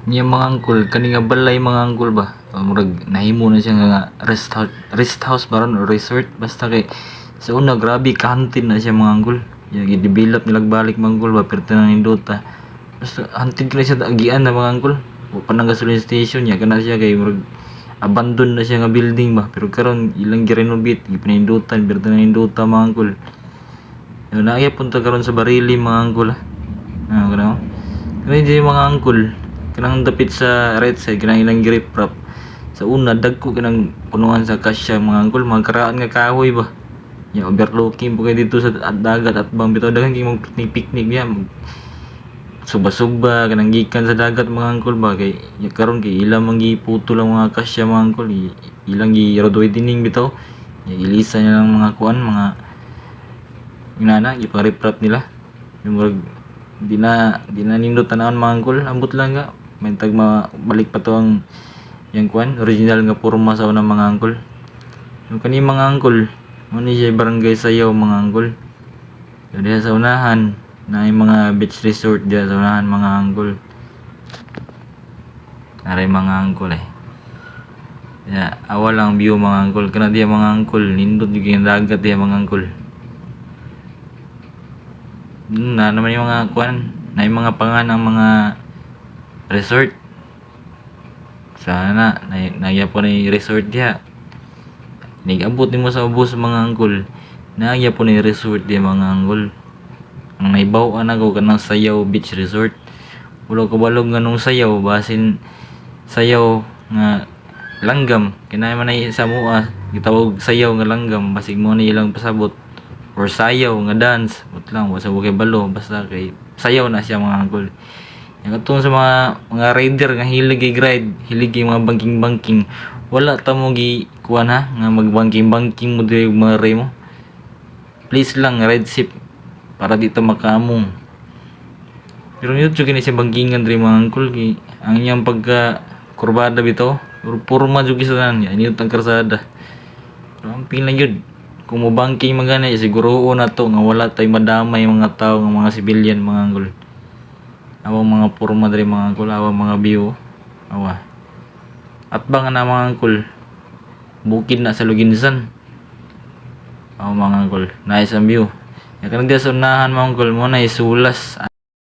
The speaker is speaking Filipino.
Niya mga angkol, kani nga balay mga angkol ba? Murag nahimo na siya nga rest house baron or resort basta kay sa una grabe kantin na siya mga angkol. Ya gi-develop nilag balik mga angkol ba pero tanang indota. Basta hantid na siya agian na mga angkol. O pa nang gasoline station ya kana siya kay murag abandon na siya nga building ba pero karon ilang gi-renovate gipanindutan pero tanang indota mga angkol. Yo naaya punta karon sa Barili mga angkol. Kana. Kani di mga angkol kanang dapit sa right side kanang ilang grip prop sa una dagko kanang punuan sa kasya mga angkol mga karaan nga kahoy ba ya overlooking po kayo dito sa dagat at bang bitaw daghang kay mag picnic ya suba-suba kanang gikan sa dagat mga angkol ba kay ya karon kay ilang manggiputo lang mga kasya mga angkol ilang gi roadway dining bitaw ya ilisa niya lang mga kuan mga inana ipang-riprap nila yung murag di na nindot tanawon mga angkol ambot lang nga may tagma balik pa to ang yang kuan original nga porma sa unang mga angkol yung kani mga angkol mo ni siya barangay Sayaw mga angkol so diha sa unahan na yung mga beach resort diha sa unahan mga angkol aray mga angkol ya awal lang view mga angkol kana diha mga angkol nindot yung dagat diha mga angkol na naman yung mga kuan na yung mga panganang mga resort sana nagya po na yung resort diha nag-abot nimo sa ubos mga angkol nagya po na yung resort diha mga angkol ang naibaw ako kanang Sayaw Beach Resort wala ko balog nga nung Sayaw basin Sayaw nga langgam kinaya man ay sa mua gitawag Sayaw nga langgam basig mo na ilang pasabot or sayaw nga dance but lang wasa kay balo basta kay sayaw na siya mga angkol yung katong sa mga rider nga hilig i-ride hilig yung mga banking wala ta mo gi kuha na nga mag banking mo diri mga ray mo please lang ride safe para dito makaamong pero yun jud kini siya bankingan diri mga angkol kay ang iyang pagka kurbada bitaw purma jud kisanan ya niyo tang karsada ramping lang yun kung mo banking magana siguro na to nga wala tay madamay mga tao nga mga civilian mga angkol awang mga porma diri mga angkol awang mga view awa at bang na mga angkol bukid na sa Luginsan awang mga angkol nice ang view ya kanang diha sa unahan mga angkol mo na isulas